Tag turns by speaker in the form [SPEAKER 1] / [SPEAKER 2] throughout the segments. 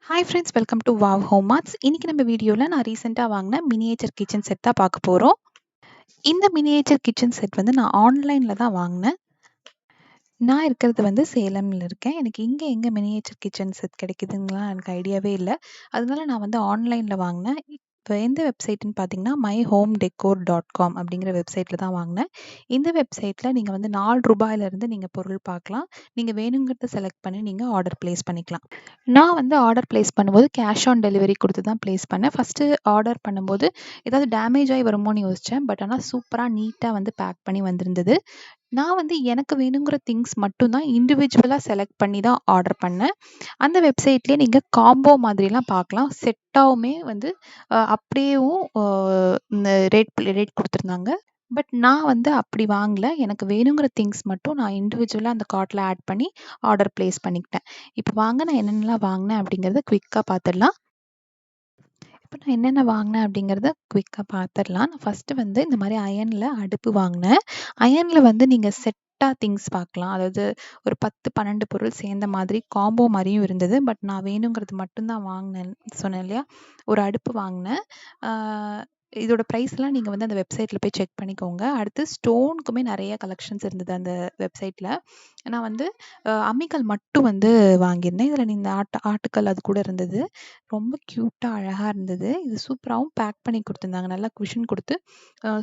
[SPEAKER 1] Hi friends, welcome to wow home arts. இன்னைக்கு நம்ம வீடியோவில் நான் ரீசெண்டாக வாங்கின மினியேச்சர் கிச்சன் செட் தான் பார்க்க போகிறோம். இந்த மினியேச்சர் கிச்சன் செட் வந்து நான் ஆன்லைனில் தான் வாங்கினேன். நான் இருக்கிறது வந்து சேலமில் இருக்கேன். எனக்கு இங்கே எங்கே மினியேச்சர் கிச்சன் செட் கிடைக்குதுங்கலாம் எனக்கு ஐடியாவே இல்லை. அதனால நான் வந்து ஆன்லைனில் வாங்கினேன். இப்போ எந்த வெப்சைட்டுன்னு பார்த்தீங்கன்னா myhomedecor.com அப்படிங்கிற வெப்சைட்டில் தான் வாங்கினேன். இந்த வெப்சைட்டில் நீங்கள் வந்து ₹4 நீங்கள் பொருள் பார்க்கலாம். நீங்கள் வேணுங்கிறத செலக்ட் பண்ணி நீங்கள் ஆர்டர் ப்ளேஸ் பண்ணிக்கலாம். நான் வந்து ஆர்டர் ப்ளேஸ் பண்ணும்போது கேஷ் ஆன் டெலிவரி கொடுத்து தான் ப்ளேஸ் பண்ணேன். ஃபஸ்ட்டு ஆர்டர் பண்ணும்போது ஏதாவது டேமேஜ் ஆகி வருமோன்னு யோசித்தேன். பட் ஆனால் சூப்பராக நீட்டாக வந்து பேக் பண்ணி வந்திருந்தது. நான் வந்து எனக்கு வேணுங்கிற திங்ஸ் மட்டும் தான் இண்டிவிஜுவலாக செலக்ட் பண்ணி தான் ஆர்டர் பண்ணேன். அந்த வெப்சைட்லேயே நீங்கள் காம்போ மாதிரிலாம் பார்க்கலாம். செட்டாவுமே வந்து அப்படியேவும் இந்த ரேட் கொடுத்துருந்தாங்க. பட் நான் வந்து அப்படி வாங்கல. எனக்கு வேணுங்கிற திங்ஸ் மட்டும் நான் இண்டிவிஜுவலா அந்த கார்ட்ல ஆட் பண்ணி ஆர்டர் ப்ளேஸ் பண்ணிக்கிட்டேன். இப்போ வாங்க நான் என்னென்னலாம் வாங்கினேன் அப்படிங்கிறத குயிக்கா பார்த்துடலாம். இப்போ நான் என்னென்ன வாங்கினேன் அப்படிங்கிறத குயிக்கா பார்த்துடலாம். நான் ஃபர்ஸ்ட்டு வந்து இந்த மாதிரி அயர்ன்ல அடுப்பு வாங்கினேன். அயர்ன்ல வந்து நீங்க செட்டா திங்ஸ் பார்க்கலாம். அதாவது ஒரு 10, 12 பொருள் சேர்ந்த மாதிரி காம்போ மாரியும் இருந்தது. பட் நான் வேணுங்கிறது மட்டும் தான் வாங்கினேன்னு சொன்னேன் இல்லையா? ஒரு அடுப்பு வாங்கினேன். ஆ இதோட பிரைஸ்லாம் நீங்க வந்து அந்த வெப்சைட்ல போய் செக் பண்ணிக்கோங்க. அடுத்து ஸ்டோனுக்குமே நெறைய கலெக்ஷன்ஸ் இருந்தது அந்த வெப்சைட்ல. நான் வந்து அம்மிக்கல் மட்டும் வந்து வாங்கியிருந்தேன். இதில இந்த ஆட்டுக்கல் அது கூட இருந்தது. ரொம்ப கியூட்டா அழகா இருந்தது. இது சூப்பராவும் பேக் பண்ணி குடுத்துருந்தாங்க. நல்லா குஷன் குடுத்து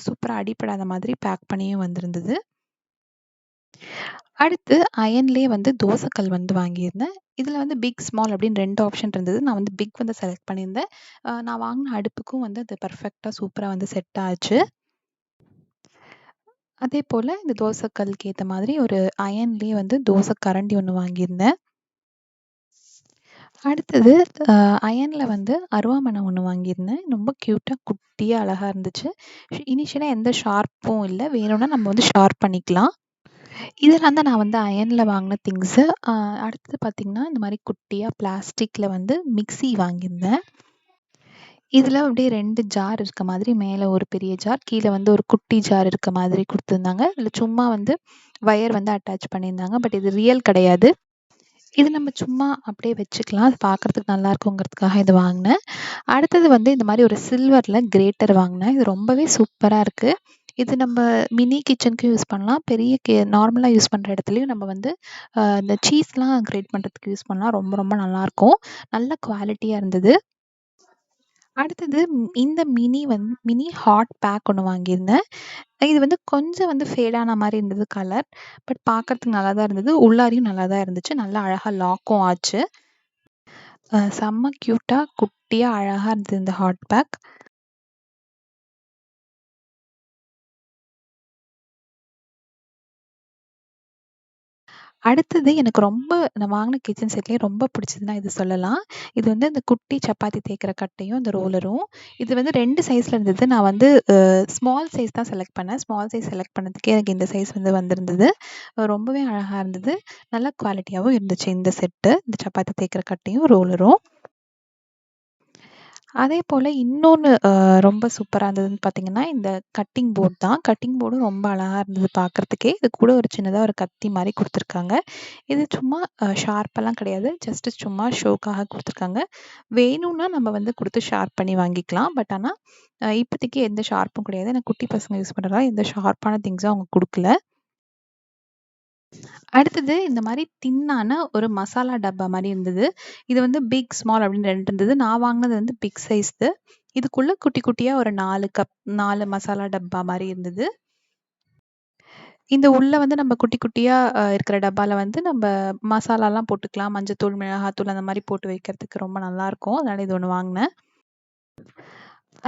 [SPEAKER 1] சூப்பரா அடிபடாத மாதிரி பேக் பண்ணியும் வந்திருந்தது. அடுத்து அயர்ன்லேயே வந்து தோசைக்கல் வந்து வாங்கியிருந்தேன். இதில வந்து பிக், ஸ்மால் அப்படின்னு 2 ஆப்ஷன் இருந்தது. நான் வந்து பிக் வந்து செலக்ட் பண்ணியிருந்தேன். நான் வாங்கின அடுப்புக்கும் வந்து அது பெர்ஃபெக்ட்டா சூப்பரா வந்து செட் ஆச்சு. அதேபோல இந்த தோசைக்கல்லுக்கு ஏத்த மாதிரி ஒரு அயர்ன்லேயே வந்து தோசை கரண்டி ஒண்ணு வாங்கியிருந்தேன். அடுத்தது அயர்ன்ல வந்து அருவாமனை ஒண்ணு வாங்கியிருந்தேன். ரொம்ப கியூட்டா, குட்டியா, அழகா இருந்துச்சு. இனிஷியலா எந்த ஷார்ப்பும் இல்ல. வேணும்னா நம்ம வந்து ஷார்ப் பண்ணிக்கலாம். இதெல்லாம் தான் நான் வந்து அயர்ன்ல வாங்கின திங்ஸு. அடுத்தது பார்த்தீங்கன்னா, இந்த மாரி குட்டியா பிளாஸ்டிக்ல வந்து மிக்ஸி வாங்கியிருந்தேன். இதில அப்படியே 2 ஜார் இருக்க மாதிரி, மேல ஒரு பெரிய ஜார், கீழ வந்து ஒரு குட்டி ஜார் இருக்க மாதிரி குடுத்துருந்தாங்க. இதில சும்மா வந்து வயர் வந்து அட்டாச் பண்ணியிருந்தாங்க. பட் இது ரியல் கிடையாது. இது நம்ம சும்மா அப்படியே வச்சுக்கலாம். அது பார்க்கறதுக்கு நல்லா இருக்குங்கிறதுக்காக இது வாங்கினேன். அடுத்தது வந்து இந்த மாரி ஒரு சில்வர்ல கிரேட்டர் வாங்கினேன். இது ரொம்பவே சூப்பரா இருக்கு. இது நம்ம மினி கிச்சனுக்கும் யூஸ் பண்ணலாம். பெரிய நார்மலா யூஸ் பண்ற இடத்துலயும் நம்ம வந்து இந்த சீஸ்லாம் கிரேட் பண்றதுக்கு யூஸ் பண்ணலாம். ரொம்ப ரொம்ப நல்லாருக்கும். நல்ல குவாலிட்டியா இருந்தது. அடுத்தது இந்த மினி ஹாட் பேக் ஒண்ணு வாங்கியிருந்தேன். இது வந்து கொஞ்சம் வந்து ஃபேட் ஆன மாரி இருந்தது கலர். பட் பார்க்கறதுக்கு நல்லா தான் இருந்தது. உள்ளாரையும் நல்லா தான் இருந்துச்சு. நல்லா அழகா லாக்கும் ஆச்சு. செம்ம கியூட்டா, குட்டியா, அழகா இருந்தது இந்த ஹாட் பேக். அடுத்தது எனக்கு ரொம்ப நான் வாங்குன கிச்சன் செட்லயே ரொம்ப பிடிச்சதுன்னா இது சொல்லலாம். இது வந்து இந்த குட்டி சப்பாத்தி தேய்க்கிற கட்டையும், இந்த ரோலரும். இது வந்து 2 சைஸ்ல இருந்தது. நான் வந்து ஸ்மால் சைஸ் தான் செலக்ட் பண்ணேன். ஸ்மால் சைஸ் செலக்ட் பண்ணதுக்கே எனக்கு இந்த சைஸ் வந்து வந்திருந்தது. ரொம்பவே அழகா இருந்தது. நல்ல குவாலிட்டியாவும் இருந்துச்சு இந்த செட்டு. இந்த சப்பாத்தி தேய்க்கிற கட்டையும், ரோலரும். அதேபோல இன்னொன்னு ரொம்ப சூப்பரா இருந்ததுன்னு பார்த்தீங்கன்னா, இந்த கட்டிங் போர்ட் தான். கட்டிங் போர்டும் ரொம்ப அழகா இருந்தது பார்க்கறதுக்கே. இது கூட ஒரு சின்னதா ஒரு கத்தி மாரி குடுத்துருக்காங்க. இது சும்மா ஷார்ப்பெல்லாம் கிடையாது. ஜஸ்ட் சும்மா ஷோக்காக குடுத்துருக்காங்க. வேணும்னா நம்ம வந்து குடுத்து ஷார்ப் பண்ணி வாங்கிக்கலாம். பட் ஆனா, இப்போதைக்கு எந்த ஷார்ப்பும் கிடையாது. ஏன்னா குட்டி பசங்க யூஸ் பண்றதுனால எந்த ஷார்ப்பான திங்ஸும் அவங்க குடுக்கல. அடுத்தது இந்த மாரி தின்னான ஒரு மசாலா டப்பா மாரி இருந்தது. இது வந்து பிக், ஸ்மால் அப்படின்னு 2 இருந்தது. நான் வாங்குனது வந்து பிக் சைஸ்து. இதுக்குள்ள குட்டி குட்டியா ஒரு 4 மசாலா டப்பா மாரி இருந்தது. இந்த உள்ள வந்து நம்ம குட்டி குட்டியா இருக்கிற டப்பால வந்து நம்ப மசாலாலாம் போட்டுக்கலாம். மஞ்சத்தூள், மிளகாத்தூள் அந்த மாரி போட்டு வைக்கிறதுக்கு ரொம்ப நல்லாருக்கும். அதனால இது ஒண்ணு வாங்குனேன்.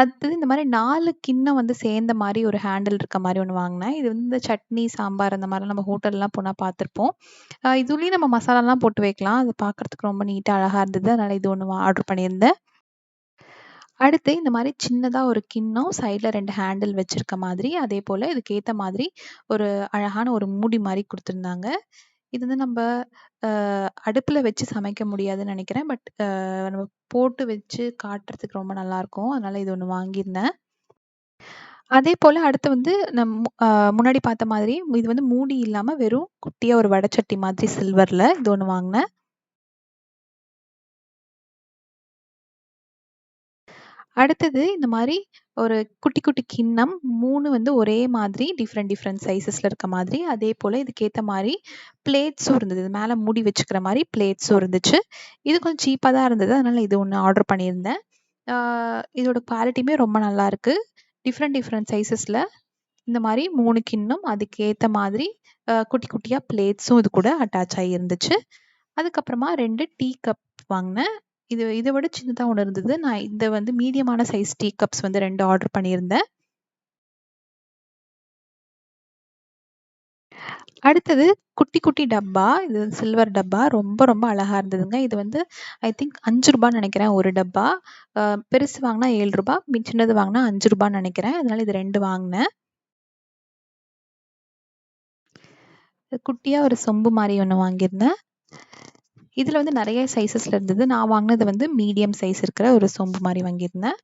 [SPEAKER 1] அடுத்தது இந்த மாரி 4 கிண்ணம் வந்து சேர்ந்த மாரி ஒரு ஹேண்டில் இருக்க மாரி ஒண்ணு வாங்குனேன். இது வந்து இந்த சட்னி, சாம்பார் அந்த மாரிலாம் நம்ம ஹோட்டல்லாம் போனா பார்த்துருப்போம். இதுலயும் நம்ம மசாலாலாம் போட்டு வைக்கலாம். அது பார்க்கறதுக்கு ரொம்ப நீட்டா அழகா இருந்தது. அதனால இது ஒண்ணு ஆர்டர் பண்ணியிருந்தேன். அடுத்து இந்த மாரி சின்னதா ஒரு கிண்ணம், சைட்ல 2 ஹேண்டில் வச்சிருக்க மாதிரி, அதேபோல இதுக்கு ஏத்த மாதிரி ஒரு அழகான ஒரு மூடி மாரி குடுத்துருந்தாங்க. இது வந்து நம்ப அ அடுப்புல வச்சு சமைக்க முடியாதுன்னு நெனைக்கிறேன். பட் நம்ம போட்டு வச்சு காட்டுறதுக்கு ரொம்ப நல்லாருக்கும். அதனால இது ஒண்ணு வாங்கியிருந்தேன். அதேபோல அடுத்து வந்து முன்னாடி பார்த்த மாதிரி இது வந்து மூடி இல்லாம வெறும் குட்டியா ஒரு வடச்சட்டி மாதிரி சில்வர்ல இது ஒண்ணு வாங்குனேன். அடுத்தது இந்த மாரி ஒரு குட்டி, குட்டி கிண்ணம் 3 வந்து ஒரே மாதிரி டிஃபரெண்ட் சைஸஸ்ல இருக்க மாதிரி, அதே போல இதுக்கேத்த மாரி பிளேட்ஸும் இருந்தது. இது மேல மூடி வச்சுக்கிற மாரி பிளேட்ஸும் இருந்துச்சு. இது கொஞ்சம் சீப்பா தான் இருந்தது. அதனால இது ஒண்ணு ஆர்டர் பண்ணியிருந்தேன். ஆ இதோட குவாலிட்டியுமே ரொம்ப நல்லாருக்கு. டிஃபரெண்ட் சைஸஸ்ல இந்த மாரி 3 கிண்ணம், அதுக்கேத்த மாதிரி குட்டி குட்டியா பிளேட்ஸும் இது கூட அட்டாச் ஆகி இருந்துச்சு. அதுக்கப்புறமா 2 டீ கப் வாங்குனேன். இத விட சின்னதா ஒண்ணு இருந்தது. நான் இந்த வந்து மீடியமான சைஸ் டீ கப்ஸ் வந்து 2 ஆர்டர் பண்ணியிருந்தேன். அடுத்தது குட்டி குட்டி டப்பா. இது சில்வர் டப்பா. ரொம்ப அழகா இருந்ததுங்க. இது வந்து ஐ திங்க் ரூ. 5 நெனைக்கிறேன் ஒரு டப்பா. அ பெருசு வாங்குனா ரூ. 7 சின்னது வாங்குனா ரூ. 5 நெனைக்கிறேன். அதனால இது 2 வாங்குனேன். குட்டியா ஒரு சொம்பு மாரி ஒண்ணு வாங்கியிருந்தேன். இதுல வந்து நெறைய சைஸஸ்ல இருந்தது. நான் வாங்குனது வந்து மீடியம் சைஸ் இருக்கிற ஒரு சொம்பு மாரி வாங்கியிருந்தேன்.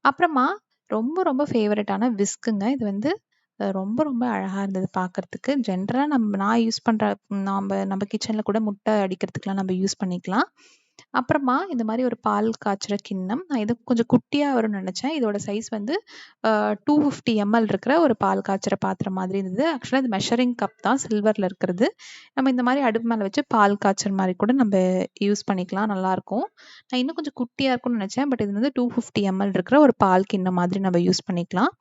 [SPEAKER 1] அப்புறமா ரொம்ப ஃபேவரட்டான விஸ்க்குங்க. இது வந்து ரொம்ப அழகா இருந்தது பார்க்கறதுக்கு. ஜென்ரலா நான் யூஸ் பண்ற நம்ம கிச்சன்ல கூட முட்டை அடிக்கிறதுக்குலாம் நம்ம யூஸ் பண்ணிக்கலாம். அப்புறமா இந்த மாரி ஒரு பால் காய்ச்சுற கிண்ணம். நான் இது கொஞ்சம் குட்டியா வரும்னு நெனச்சேன். இதோட சைஸ் வந்து 250 எம்எல் இருக்கிற ஒரு பால் காய்ச்சுற பாத்திரம் மாதிரி இருந்தது. ஆக்சுவலா இது மெஷரிங் கப் தான் சில்வர்ல இருக்கிறது. நம்ம இந்த மாரி அடுப்பு மேல வச்சு பால் காய்ச்சற மாரி கூட நம்ப யூஸ் பண்ணிக்கலாம். நல்லாருக்கும். நான் இன்னும் கொஞ்சம் குட்டியா இருக்கும்னு நெனச்சேன். பட் இது வந்து 250 எம்எல் இருக்கிற ஒரு பால் கிண்ணம் மாதிரி நம்ம யூஸ் பண்ணிக்கலாம்.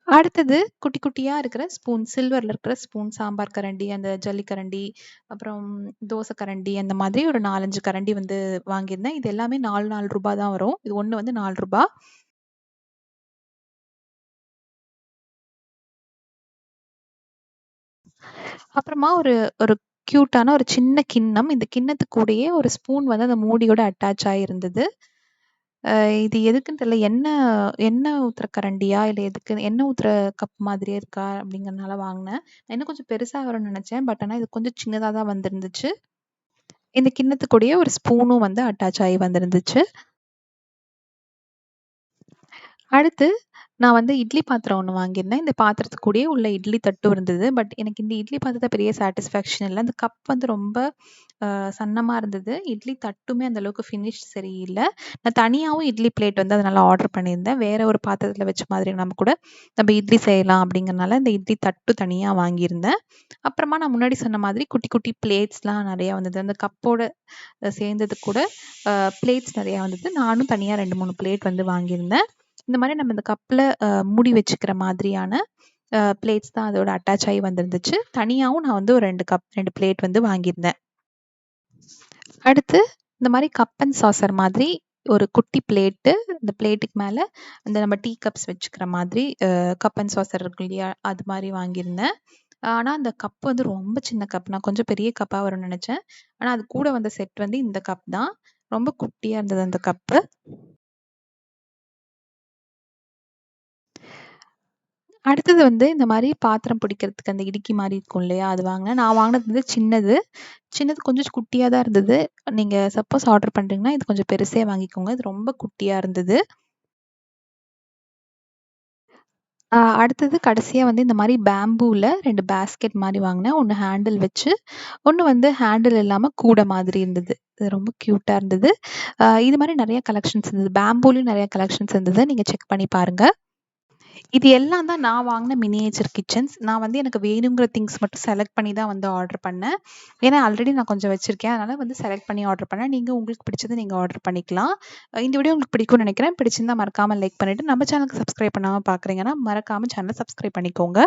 [SPEAKER 1] அடுத்தது குட்டி குட்டியா இருக்கிற ஸ்பூன், சில்வர்ல இருக்கிற ஸ்பூன், சாம்பார் கரண்டி, அந்த ஜல்லி கரண்டி, அப்புறம் தோசை கரண்டி அந்த மாதிரி ஒரு 4, 5 கரண்டி வந்து வாங்கியிருந்தேன். இது எல்லாமே ரூ. 4 தான் வரும். இது ஒண்ணு வந்து ரூ. 4. அப்புறமா ஒரு ஒரு கியூட்டான ஒரு சின்ன கிண்ணம். இந்த கிண்ணத்துக்கு கூடயே ஒரு ஸ்பூன் வந்து அந்த மூடியோட அட்டாச் ஆயிருந்தது. இது எதுக்குன்னு தெரியல. எண்ணெய் ஊத்துற கரண்டியா? இல்ல எதுக்கு? எண்ணெய் ஊத்துற கப் மாதிரியே இருக்கா? அப்படிங்கிறனால வாங்குனேன். நான் இன்னும் கொஞ்சம் பெருசா வரும்னு நெனச்சேன். பட் ஆனா இது கொஞ்சம் சின்னதா தான் வந்திருந்துச்சு. இந்த கிண்ணத்து கூடயே ஒரு ஸ்பூனும் வந்து அட்டாச் ஆகி வந்திருந்துச்சு. அடுத்து நான் வந்து இட்லி பாத்திரம் ஒண்ணு வாங்கியிருந்தேன். இந்த பாத்திரத்துக்கு கூடயே உள்ள இட்லி தட்டும் இருந்தது. பட் எனக்கு இந்த இட்லி பாத்திரத்துல பெரிய சாட்டிஸ்ஃபேக்ஷன் இல்ல. அந்த கப் வந்து ரொம்ப சன்னமா இருந்தது. இட்லி தட்டுமே அந்த அளவுக்கு ஃபினிஷ் சரியில்ல. நான் தனியாவும் இட்லி பிளேட் வந்து அதனால ஆர்டர் பண்ணியிருந்தேன். வேற ஒரு பாத்திரத்துல வச்ச மாதிரி நம்ம இட்லி செய்யலாம் அப்படிங்கிறனால இந்த இட்லி தட்டு தனியா வாங்கியிருந்தேன். அப்புறமா நான் முன்னாடி சொன்ன மாதிரி குட்டி குட்டி பிளேட்ஸ்லாம் நெறைய வந்தது. அந்த கப்போட சேர்ந்தது கூட பிளேட்ஸ் நெறைய வந்தது. நானும் தனியா 2, 3 பிளேட் வந்து வாங்கியிருந்தேன். இந்த மாரி நம்ம இந்த கப்ல மூடி வச்சுக்கிற மாதிரியான பிளேட்ஸ் தான் அதோட அட்டாச் ஆகி வந்திருந்துச்சு. தனியாவும் நான் வந்து ஒரு 2 பிளேட் வந்து வாங்கியிருந்தேன். அடுத்து இந்த மாரி கப் அண்ட் சாசர் மாதிரி ஒரு குட்டி பிளேட்டு. இந்த பிளேட்டுக்கு மேல அந்த நம்ம டீ கப்ஸ் வச்சுக்கிற மாதிரி கப் அண்ட் சாசர் இருக்கும் இல்லையா? அது மாரி வாங்கியிருந்தேன். ஆனா அந்த கப் வந்து ரொம்ப சின்ன கப். நான் கொஞ்சம் பெரிய கப்பா வரும்னு நெனச்சேன். ஆனா அது கூட வந்த செட் வந்து இந்த கப் தான். ரொம்ப குட்டியா இருந்தது அந்த கப்பு. அடுத்தது வந்து இந்த மாரி பாத்திரம் பிடிக்கிறதுக்கு அந்த இடுக்கி மாரி இருக்கும் இல்லையா? அது வாங்குனேன். நான் வாங்குனது வந்து சின்னது. சின்னது கொஞ்சம் குட்டியா தான் இருந்தது. நீங்க சப்போஸ் ஆர்டர் பண்றீங்கன்னா, இது கொஞ்சம் பெருசே வாங்கிக்கோங்க. இது ரொம்ப குட்டியா இருந்தது. அடுத்தது கடைசியா வந்து இந்த மாரி பேம்பூல 2 பேஸ்கெட் மாரி வாங்குனேன். ஒண்ணு ஹேண்டில் வச்சு, ஒண்ணு வந்து ஹேண்டில் இல்லாம கூட மாதிரி இருந்தது. இது ரொம்ப கியூட்டா இருந்தது. இது மாரி நெறைய கலெக்ஷன்ஸ் இருந்தது. பேம்பூலயும் நெறைய கலெக்ஷன்ஸ் இருந்தது. நீங்க செக் பண்ணி பாருங்க. இது எல்லாம் தான் நான் வாங்குன மினியேச்சர் கிச்சன்ஸ். நான் வந்து எனக்கு வேணுங்கிற திங்ஸ் மட்டும் செலக்ட் பண்ணி தான் வந்து ஆர்டர் பண்ணேன். ஏன்னா ஆல்ரெடி நான் கொஞ்சம் வச்சிருக்கேன். அதனால வந்து செலக்ட் பண்ணி ஆர்டர் பண்ணேன். நீங்க உங்களுக்கு பிடிச்சத நீங்க ஆர்டர் பண்ணிக்கலாம். இந்த வீடியோ உங்களுக்கு பிடிக்கும்னு நெனைக்கிறேன். பிடிச்சிருந்தா மறக்காம லைக் பண்ணிட்டு, நம்ம சேனலுக்கு சப்ஸ்கிரைப் பண்ணாம பார்க்குறீங்கன்னா, மறக்காம சேனல சப்ஸ்கிரைப் பண்ணிக்கோங்க.